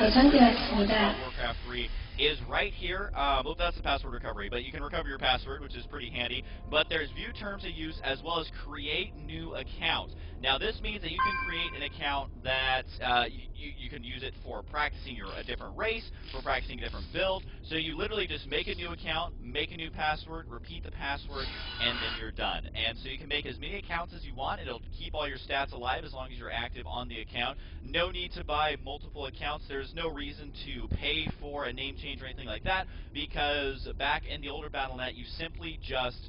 저장되었습니다. Warcraft 3 is right here. Well, that's the password recovery, but you can recover your password, which is pretty handy. But there's view terms of use as well as create new accounts. Now, this means that you can create an account that you can use it for practicing a different race, for practicing a different build. So you literally just make a new account, make a new password, repeat the password, and then you're done. And so you can make as many accounts as you want. It'll keep all your stats alive as long as you're active on the account. No need to buy multiple accounts. There's no reason to pay for a name change or anything like that, because back in the older Battle.net, you simply just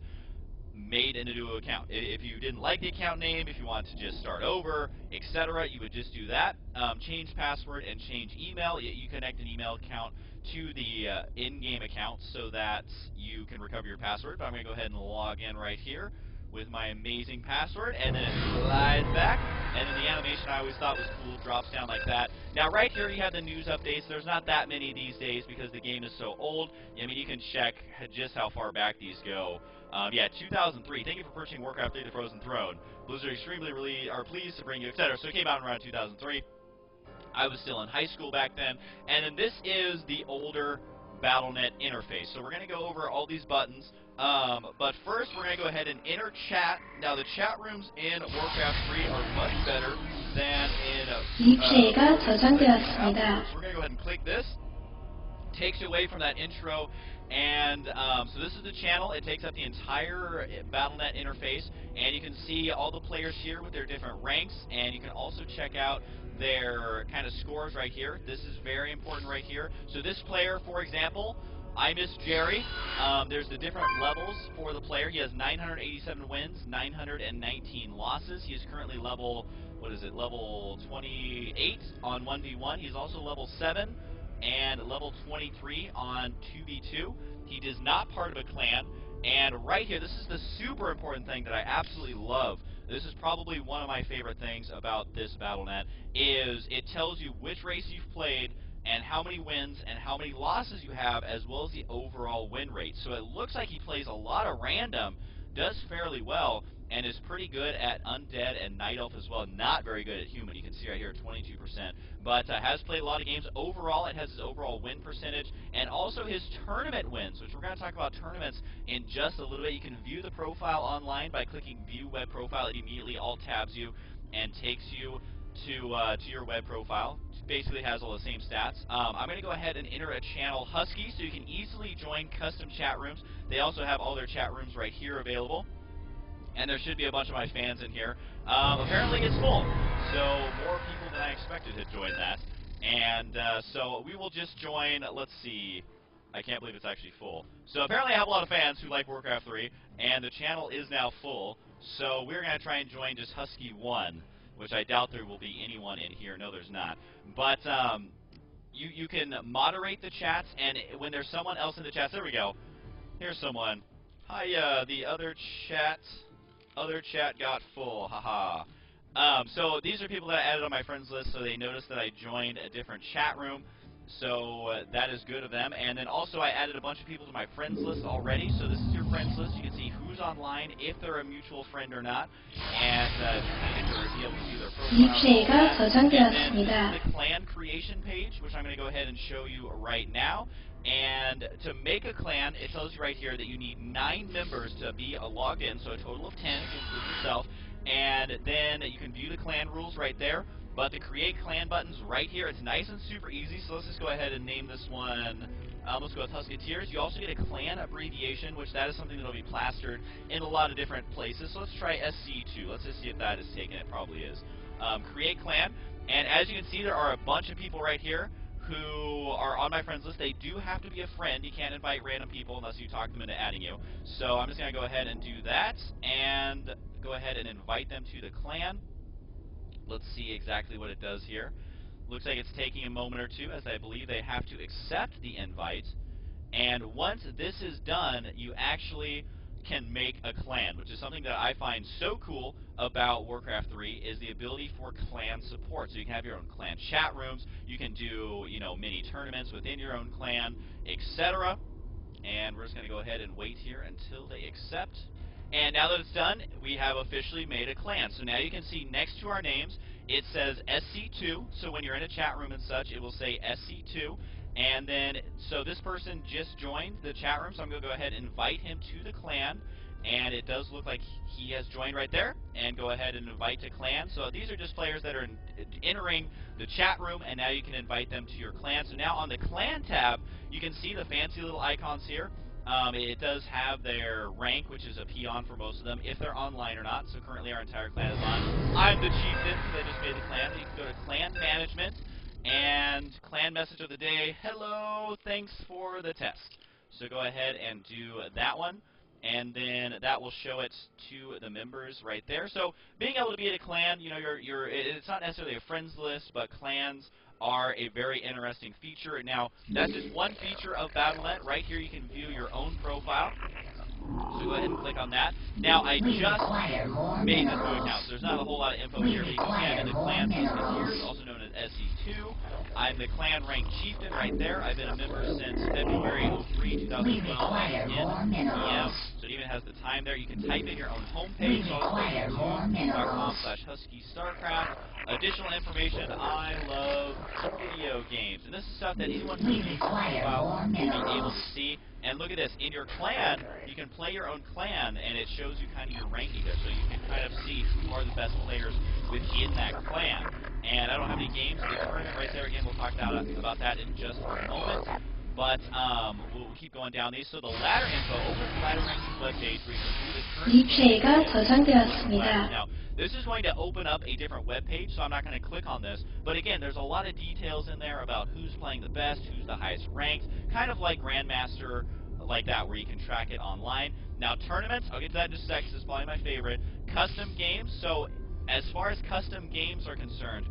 made a new account. If you didn't like the account name, if you wanted to just start over, etc., you would just do that. Change password and change email. You connect an email account to the in-game account so that you can recover your password. But I'm going to go ahead and log in right here with my amazing password, and then it slides back, and then the animation I always thought was cool drops down like that. Now right here you have the news updates. There's not that many these days because the game is so old. I mean, you can check just how far back these go. Yeah, 2003. Thank you for purchasing Warcraft 3: The Frozen Throne. Blizzard extremely are pleased to bring you, etc. So it came out around 2003. I was still in high school back then. And then this is the older Battle.net interface. So we're going to go over all these buttons. But first, we're going to go ahead and enter chat. Now, the chat rooms in Warcraft 3 are much better than in... 입시가 저장되었습니다. So we're going to go ahead and click this. Takes you away from that intro, and so this is the channel. It takes up the entire Battle.net interface, and you can see all the players here with their different ranks, and you can also check out their kind of scores right here. This is very important right here. So this player, for example, I Miss Jerry. There's the different levels for the player. He has 987 wins, 919 losses. He is currently level, level 28 on 1v1. He's also level 7 and level 23 on 2v2. He is not part of a clan. And right here, this is the super important thing that I absolutely love. This is probably one of my favorite things about this Battle.net, is it tells you which race you've played and how many wins and how many losses you have, as well as the overall win rate. So it looks like he plays a lot of random, does fairly well, and is pretty good at Undead and Night Elf as well. Not very good at Human. You can see right here, 22%. But has played a lot of games. Overall, it has his overall win percentage, and also his tournament wins, which we're going to talk about tournaments in just a little bit. You can view the profile online by clicking View Web Profile. It immediately alt-tabs you and takes you to your web profile. It basically has all the same stats. I'm going to go ahead and enter a channel, Husky, so you can easily join custom chat rooms. They also have all their chat rooms right here available. And there should be a bunch of my fans in here. Apparently it's full, so more people than I expected had joined that. And so we will just join, let's see, I can't believe it's actually full. So apparently I have a lot of fans who like Warcraft 3, and the channel is now full. So we're going to try and join just Husky 1, which I doubt there will be anyone in here. No, there's not. But you can moderate the chats, and when there's someone else in the chats, there we go. Here's someone. Hi, the other chat got full, haha. So these are people that I added on my friends list, so they noticed that I joined a different chat room. So that is good of them. And then also I added a bunch of people to my friends list already. So this is your friends list. You can see who's online, if they're a mutual friend or not, and be able to see their profile. And then the clan creation page, which I'm going to go ahead and show you right now. And to make a clan, it tells you right here that you need 9 members to be logged in, so a total of 10 if you include yourself. And then you can view the clan rules right there. But the create clan button's right here. It's nice and super easy, so let's just go ahead and name this one, let's go with Husketeers. You also get a clan abbreviation, which that is something that will be plastered in a lot of different places. So let's try SC2. Let's just see if that is taken. It probably is. Create clan. And as you can see, there are a bunch of people right here who are on my friends list. They do have to be a friend. You can't invite random people unless you talk them into adding you. So I'm just going to go ahead and do that, and go ahead and invite them to the clan. Let's see exactly what it does here. Looks like it's taking a moment or two, as I believe they have to accept the invite. And once this is done, you actually can make a clan, which is something that I find so cool about Warcraft 3, is the ability for clan support. So you can have your own clan chat rooms, you can do, mini tournaments within your own clan, etc. And we're just going to go ahead and wait here until they accept. And now that it's done, we have officially made a clan. So now you can see next to our names, it says SC2, so when you're in a chat room and such, it will say SC2. And then, so this person just joined the chat room, so I'm going to go ahead and invite him to the clan. And it does look like he has joined right there. And go ahead and invite to clan. So these are just players that are entering the chat room, and now you can invite them to your clan. So now on the clan tab, you can see the fancy little icons here. It does have their rank, which is a peon for most of them, if they're online or not. So currently our entire clan is on. I'm the chieftain because I just made the clan. You can go to clan management and clan message of the day. Hello, thanks for the test. So go ahead and do that one. And then that will show it to the members right there. So being able to be in a clan, you know, it's not necessarily a friends list, but clans are a very interesting feature. Now, that's just one feature of Battle.net. Right here, you can view your own profile. So go ahead and click on that. Now, I just made this new account, so there's not a whole lot of info here. But you can see I'm in the clan Musketeers, also known as SC2. I'm the clan rank chieftain right there. I've been a member since February 03, 2012 in PM. So it even has the time there. You can type in your own homepage. So I'll go to youtube.com/HuskyStarcraft. Additional information, I love video games. And this is stuff that anyone who's using your profile will be able to see. And look at this, in your clan, you can play your own clan, and it shows you kind of your ranking there. So you can kind of see who are the best players within that clan. And I don't have any games in the tournament right there. Again, we'll talk about that in just a moment. But we'll keep going down these. So the ladder info, open the ladder rankings webpage where you can view the current 리플레이가 저장되었습니다. Now, this is going to open up a different web page, so I'm not going to click on this. But again, there's a lot of details in there about who's playing the best, who's the highest ranked, kind of like Grandmaster, like that, where you can track it online. Now, tournaments, I'll get to that in just a sec, 'cause it's probably my favorite. Custom games, so as far as custom games are concerned,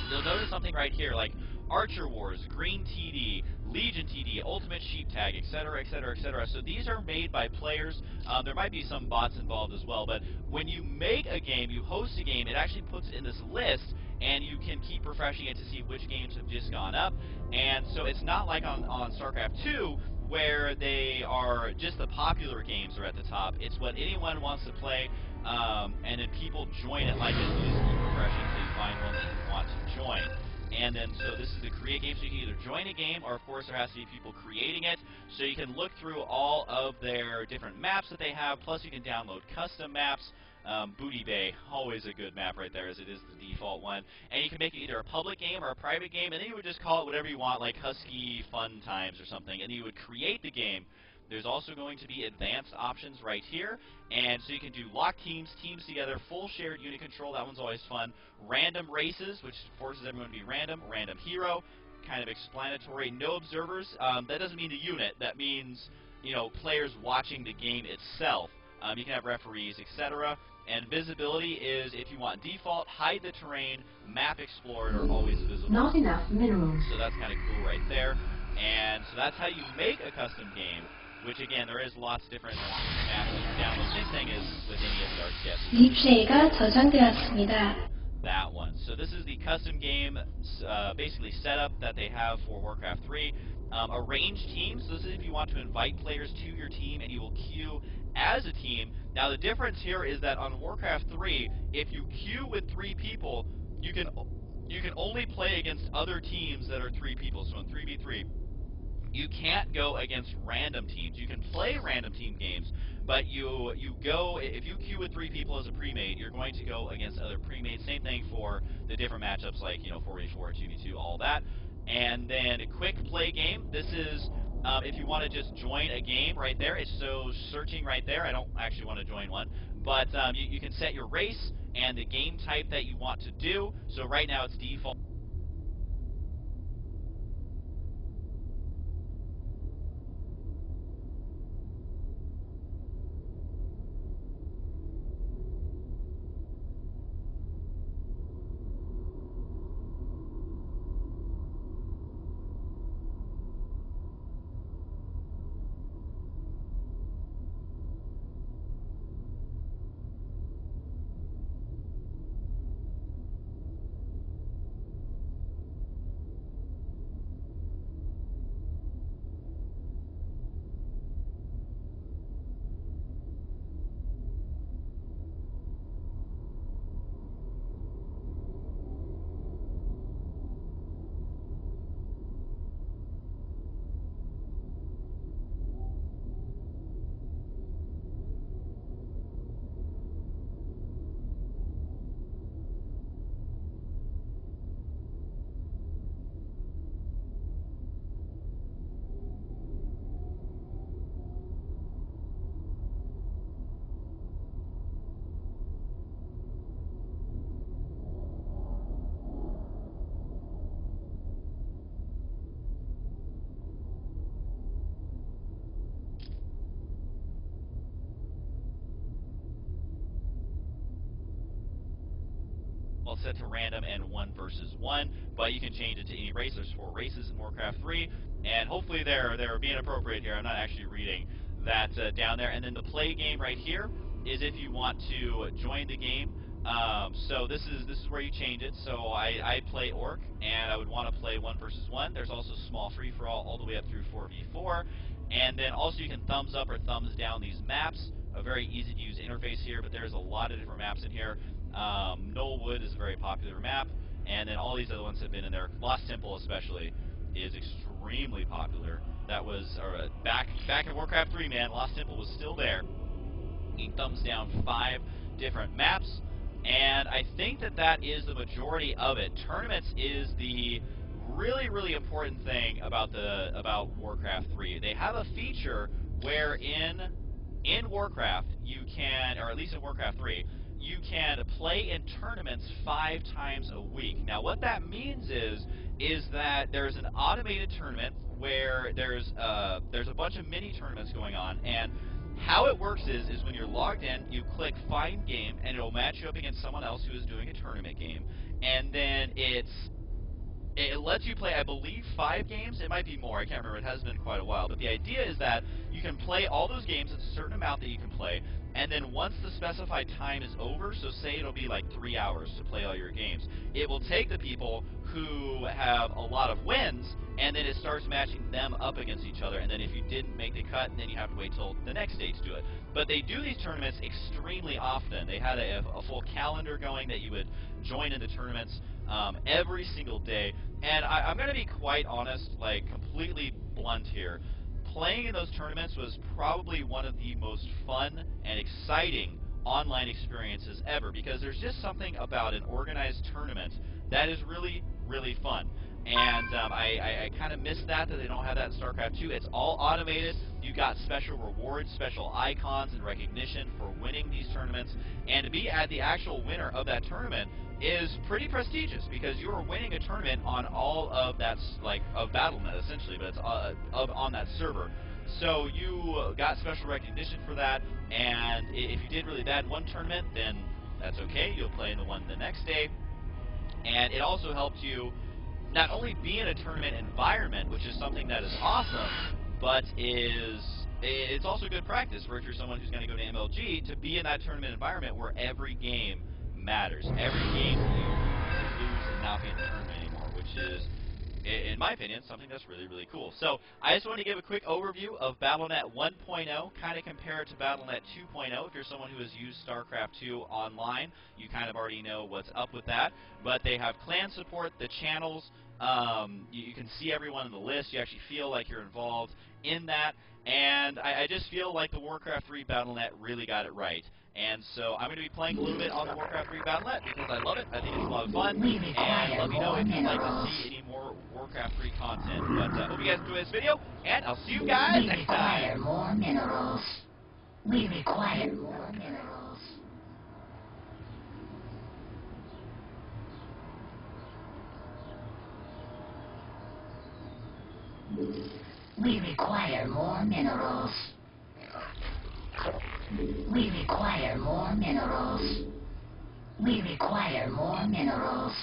you'll notice something right here, like Archer Wars, Green TD, Legion TD, Ultimate Sheep Tag, etc., etc., etc. So these are made by players. There might be some bots involved as well, but when you make a game, you host a game, it actually puts it in this list, and you can keep refreshing it to see which games have just gone up. And so it's not like on StarCraft 2, where they are just the popular games are at the top. It's what anyone wants to play, and then people join it like this. You just keep refreshing until you find one that you want to join. And then, so this is the create game, so you can either join a game, or of course there has to be people creating it. So you can look through all of their different maps that they have, plus you can download custom maps. Booty Bay, always a good map right there, as it is the default one. And you can make it either a public game or a private game, and then you would just call it whatever you want, like Husky Fun Times or something, and you would create the game. There's also going to be advanced options right here, and so you can do lock teams, teams together, full shared unit control, that one's always fun. Random races, which forces everyone to be random. Random hero, kind of explanatory. No observers, that doesn't mean the unit, that means, you know, players watching the game itself. You can have referees, etc. And visibility is, if you want default, hide the terrain, map explored are always visible. Not enough minerals. So that's kind of cool right there. And so that's how you make a custom game, which again, there is lots of different maps you can download. Same thing as with any of the RTS. 리플레이가 저장되었습니다. That one. So this is the custom game, basically setup that they have for Warcraft 3. Arrange teams. So this is if you want to invite players to your team, and you will queue as a team. Now the difference here is that on Warcraft 3, if you queue with 3 people, you can only play against other teams that are 3 people. So in 3v3. You can't go against random teams. You can play random team games, but you go, if you queue with 3 people as a pre-made, you're going to go against other pre-mades. Same thing for the different matchups like, you know, 4v4, 2v2, all that. And then a quick play game. This is if you want to just join a game right there. It's so searching right there. I don't actually want to join one, but you can set your race and the game type that you want to do. So right now it's default. Well, it's set to random and 1 versus 1, but you can change it to any race. There's 4 races in Warcraft 3, and hopefully they're being appropriate here. I'm not actually reading that down there. And then the play game right here is if you want to join the game. So this is where you change it. So I play Orc, and I would want to play 1 versus 1. There's also small free-for-all all the way up through 4v4. And then also you can thumbs up or thumbs down these maps. A very easy-to-use interface here, but there's a lot of different maps in here. Knollwood is a very popular map, and then all these other ones have been in there. Lost Temple especially is extremely popular. That was back in Warcraft 3, man. Lost Temple was still there. You thumbs down 5 different maps, and I think that is the majority of it. Tournaments is the really important thing about Warcraft 3. They have a feature where in Warcraft you can, or at least in Warcraft 3, you can play in tournaments 5 times a week. Now what that means is that there's an automated tournament where there's a bunch of mini tournaments going on, and how it works is when you're logged in, you click Find Game, and it'll match you up against someone else who is doing a tournament game, and then it lets you play, I believe, 5 games. It might be more. I can't remember. It has been quite a while. But the idea is that you can play all those games. It's a certain amount that you can play. And then once the specified time is over, so say it'll be like 3 hours to play all your games, it will take the people who have a lot of wins, and then it starts matching them up against each other. And then if you didn't make the cut, then you have to wait till the next day to do it. But they do these tournaments extremely often. They had a full calendar going that you would join in the tournaments every single day. And I'm going to be quite honest, like completely blunt here. Playing in those tournaments was probably one of the most fun and exciting online experiences ever, because there's just something about an organized tournament that is really fun. And I kind of miss that they don't have that in StarCraft 2. It's all automated. You got special rewards, special icons, and recognition for winning these tournaments. And to be at the actual winner of that tournament is pretty prestigious, because you are winning a tournament on all of that, like, of BattleNet essentially, but it's on that server. So you got special recognition for that, and if you did really bad in one tournament, then that's okay. You'll play in the one the next day. And it also helped you not only be in a tournament environment, which is something that is awesome, but it's also good practice for if you're someone who's going to go to MLG, to be in that tournament environment where every game matters. Every game you lose and not be in the tournament anymore, which is, in my opinion, something that's really cool. So I just want to give a quick overview of BattleNet 1.0, kind of compare it to BattleNet 2.0. If you're someone who has used StarCraft 2 online, you kind of already know what's up with that. But they have clan support, the channels, you can see everyone in the list, you actually feel like you're involved in that, and I just feel like the Warcraft 3 BattleNet really got it right. And so I'm going to be playing a little bit on the Warcraft 3 BattleNet because I love it. I think it's a lot of fun. And let me know if you'd like to see any more Warcraft 3 content. But hope you guys enjoy this video, and I'll see you guys next time. More minerals. We require more minerals. We require more minerals. We require more minerals. We require more minerals.